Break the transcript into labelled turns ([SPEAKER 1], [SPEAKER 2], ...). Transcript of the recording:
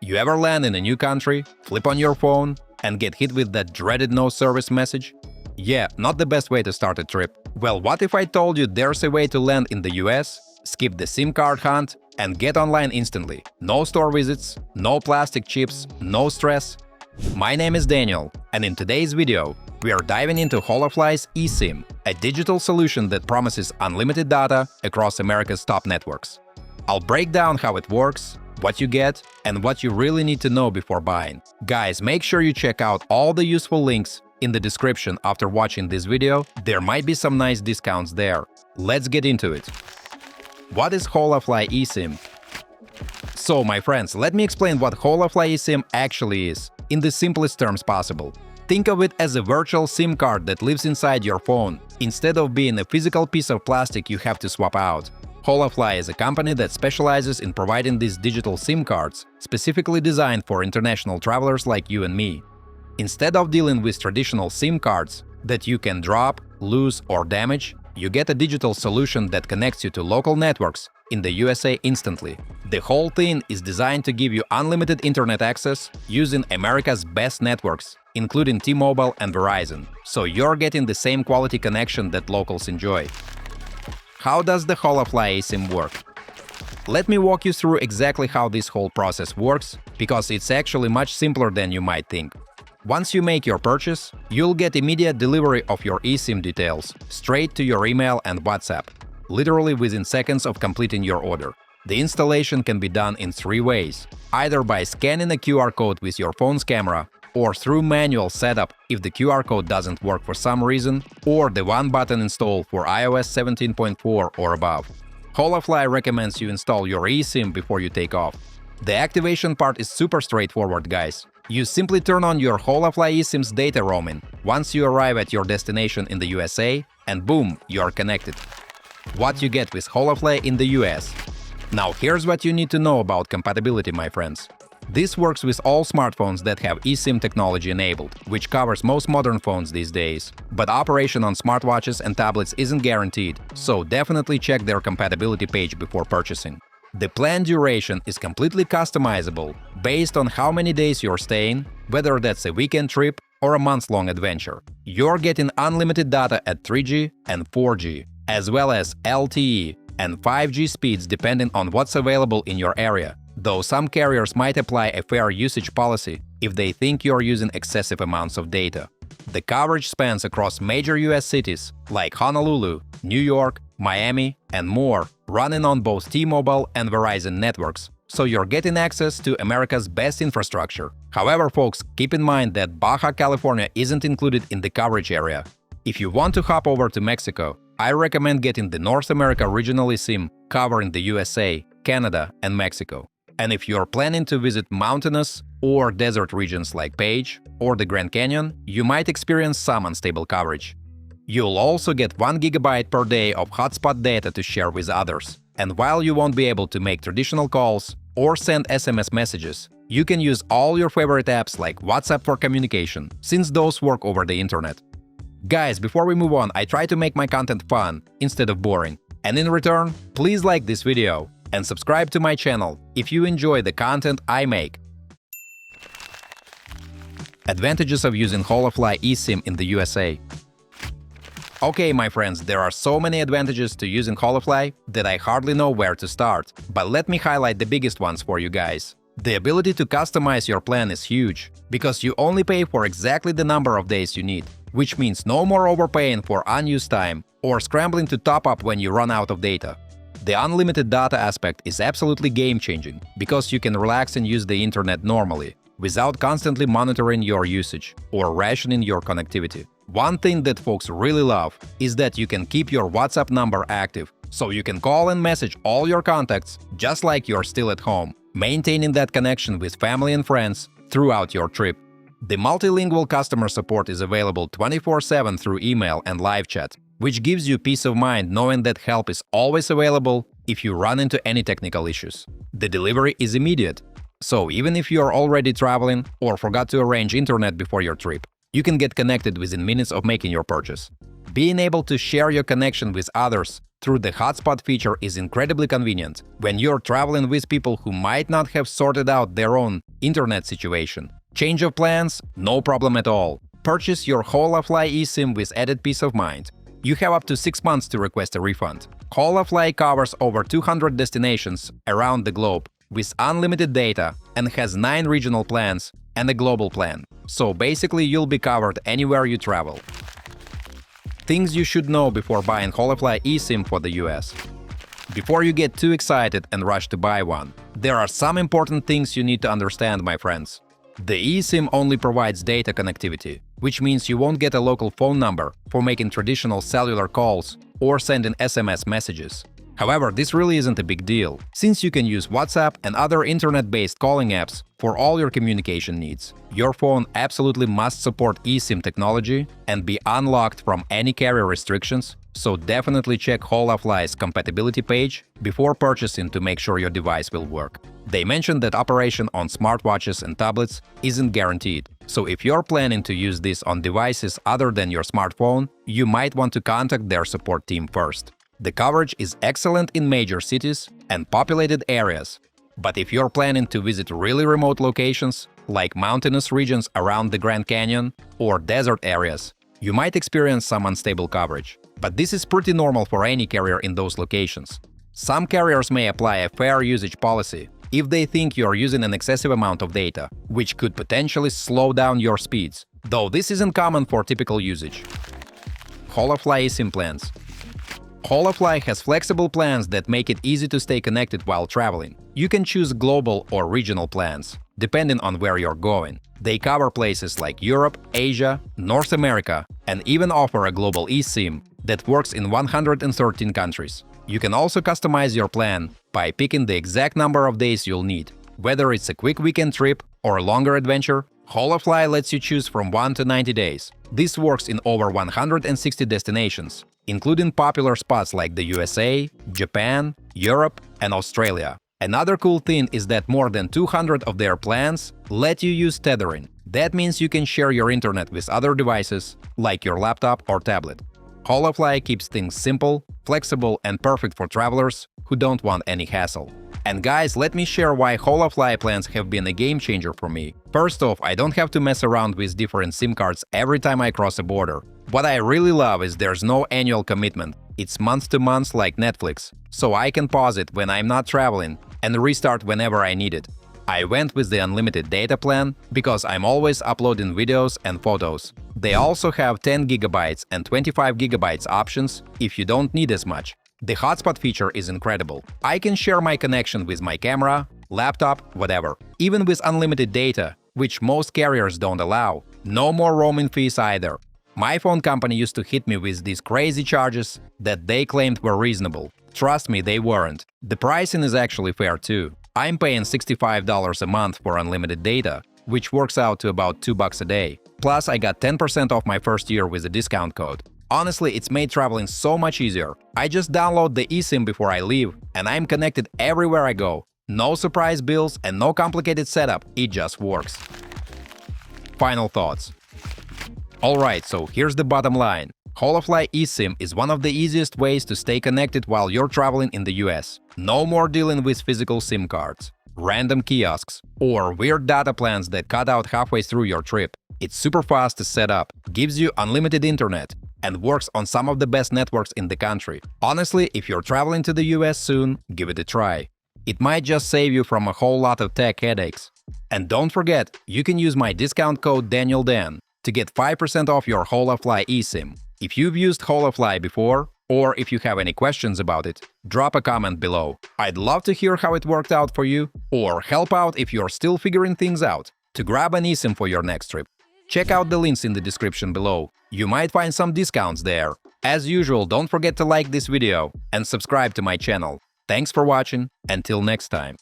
[SPEAKER 1] You ever land in a new country, flip on your phone, and get hit with that dreaded no service message? Yeah, not the best way to start a trip. Well, what if I told you there's a way to land in the US, skip the SIM card hunt, and get online instantly? No store visits, no plastic chips, no stress. My name is Daniel, and in today's video, we are diving into Holafly's eSIM, a digital solution that promises unlimited data across America's top networks. I'll break down how it works, what you get, and what you really need to know before buying. Guys, make sure you check out all the useful links in the description after watching this video. There might be some nice discounts there. Let's get into it. What is Holafly eSIM? So, my friends, let me explain what Holafly eSIM actually is, in the simplest terms possible. Think of it as a virtual SIM card that lives inside your phone, instead of being a physical piece of plastic you have to swap out. Holafly is a company that specializes in providing these digital SIM cards, specifically designed for international travelers like you and me. Instead of dealing with traditional SIM cards that you can drop, lose, or damage, you get a digital solution that connects you to local networks in the USA instantly. The whole thing is designed to give you unlimited internet access using America's best networks, including T-Mobile and Verizon, so you're getting the same quality connection that locals enjoy. How does the Holafly eSIM work? Let me walk you through exactly how this whole process works, because it's actually much simpler than you might think. Once you make your purchase, you'll get immediate delivery of your eSIM details straight to your email and WhatsApp, literally within seconds of completing your order. The installation can be done in 3 ways, either by scanning a QR code with your phone's camera, or through manual setup if the QR code doesn't work for some reason, or the one-button install for iOS 17.4 or above. Holafly recommends you install your eSIM before you take off. The activation part is super straightforward, guys. You simply turn on your Holafly eSIM's data roaming once you arrive at your destination in the USA, and boom, you're connected. What you get with Holafly in the US? Now here's what you need to know about compatibility, my friends. This works with all smartphones that have eSIM technology enabled, which covers most modern phones these days. But operation on smartwatches and tablets isn't guaranteed, so definitely check their compatibility page before purchasing. The plan duration is completely customizable based on how many days you're staying, whether that's a weekend trip or a month-long adventure. You're getting unlimited data at 3G and 4G, as well as LTE and 5G speeds depending on what's available in your area, though some carriers might apply a fair usage policy if they think you're using excessive amounts of data. The coverage spans across major US cities like Honolulu, New York, Miami, and more, running on both T-Mobile and Verizon networks, so you're getting access to America's best infrastructure. However, folks, keep in mind that Baja California isn't included in the coverage area. If you want to hop over to Mexico, I recommend getting the North America Regional eSIM covering the USA, Canada, and Mexico. And if you're planning to visit mountainous or desert regions like Page or the Grand Canyon, you might experience some unstable coverage. You'll also get 1 GB per day of hotspot data to share with others. And while you won't be able to make traditional calls or send SMS messages, you can use all your favorite apps like WhatsApp for communication, since those work over the internet. Guys, before we move on, I try to make my content fun instead of boring. And in return, please like this video and subscribe to my channel if you enjoy the content I make. Advantages of using Holafly eSIM in the USA. Okay, my friends, there are so many advantages to using Holafly that I hardly know where to start, but let me highlight the biggest ones for you guys. The ability to customize your plan is huge, because you only pay for exactly the number of days you need, which means no more overpaying for unused time or scrambling to top up when you run out of data. The unlimited data aspect is absolutely game-changing, because you can relax and use the internet normally, without constantly monitoring your usage or rationing your connectivity. One thing that folks really love is that you can keep your WhatsApp number active, so you can call and message all your contacts just like you're still at home, maintaining that connection with family and friends throughout your trip. The multilingual customer support is available 24/7 through email and live chat, which gives you peace of mind knowing that help is always available if you run into any technical issues. The delivery is immediate, so even if you're already traveling or forgot to arrange internet before your trip, you can get connected within minutes of making your purchase. Being able to share your connection with others through the hotspot feature is incredibly convenient when you're traveling with people who might not have sorted out their own internet situation. Change of plans? No problem at all. Purchase your Holafly eSIM with added peace of mind. You have up to 6 months to request a refund. Holafly covers over 200 destinations around the globe with unlimited data and has 9 regional plans and a global plan. So basically you'll be covered anywhere you travel. Things you should know before buying Holafly eSIM for the US. Before you get too excited and rush to buy one, there are some important things you need to understand, my friends. The eSIM only provides data connectivity, which means you won't get a local phone number for making traditional cellular calls or sending SMS messages. However, this really isn't a big deal, since you can use WhatsApp and other internet-based calling apps for all your communication needs. Your phone absolutely must support eSIM technology and be unlocked from any carrier restrictions, so definitely check Holafly's compatibility page before purchasing to make sure your device will work. They mentioned that operation on smartwatches and tablets isn't guaranteed, so if you're planning to use this on devices other than your smartphone, you might want to contact their support team first. The coverage is excellent in major cities and populated areas, but if you're planning to visit really remote locations, like mountainous regions around the Grand Canyon or desert areas, you might experience some unstable coverage. But this is pretty normal for any carrier in those locations. Some carriers may apply a fair usage policy if they think you're using an excessive amount of data, which could potentially slow down your speeds, though this isn't common for typical usage. Holafly eSIM plans. Holafly has flexible plans that make it easy to stay connected while traveling. You can choose global or regional plans, depending on where you're going. They cover places like Europe, Asia, North America, and even offer a global eSIM that works in 113 countries. You can also customize your plan by picking the exact number of days you'll need. Whether it's a quick weekend trip or a longer adventure, Holafly lets you choose from 1 to 90 days. This works in over 160 destinations, including popular spots like the USA, Japan, Europe, and Australia. Another cool thing is that more than 200 of their plans let you use tethering. That means you can share your internet with other devices, like your laptop or tablet. Holafly keeps things simple, flexible, and perfect for travelers who don't want any hassle. And guys, let me share why Holafly plans have been a game changer for me. First off, I don't have to mess around with different SIM cards every time I cross a border. What I really love is there's no annual commitment. It's month to month like Netflix, so I can pause it when I'm not traveling and restart whenever I need it. I went with the unlimited data plan because I'm always uploading videos and photos. They also have 10 GB and 25 GB options if you don't need as much. The hotspot feature is incredible. I can share my connection with my camera, laptop, whatever. Even with unlimited data, which most carriers don't allow. No more roaming fees either. My phone company used to hit me with these crazy charges that they claimed were reasonable. Trust me, they weren't. The pricing is actually fair too. I'm paying $65 a month for unlimited data, which works out to about $2 a day. Plus, I got 10% off my first year with a discount code. Honestly, it's made traveling so much easier. I just download the eSIM before I leave, and I'm connected everywhere I go. No surprise bills and no complicated setup, it just works. Final thoughts. Alright, so here's the bottom line. Holafly eSIM is one of the easiest ways to stay connected while you're traveling in the US. No more dealing with physical SIM cards, random kiosks, or weird data plans that cut out halfway through your trip. It's super fast to set up, gives you unlimited internet, and works on some of the best networks in the country. Honestly, if you're traveling to the US soon, give it a try. It might just save you from a whole lot of tech headaches. And don't forget, you can use my discount code DanielDan to get 5% off your Holafly eSIM. If you've used Holafly before, or if you have any questions about it, drop a comment below. I'd love to hear how it worked out for you, or help out if you're still figuring things out. To grab an eSIM for your next trip, check out the links in the description below. You might find some discounts there. As usual, don't forget to like this video and subscribe to my channel. Thanks for watching, until next time.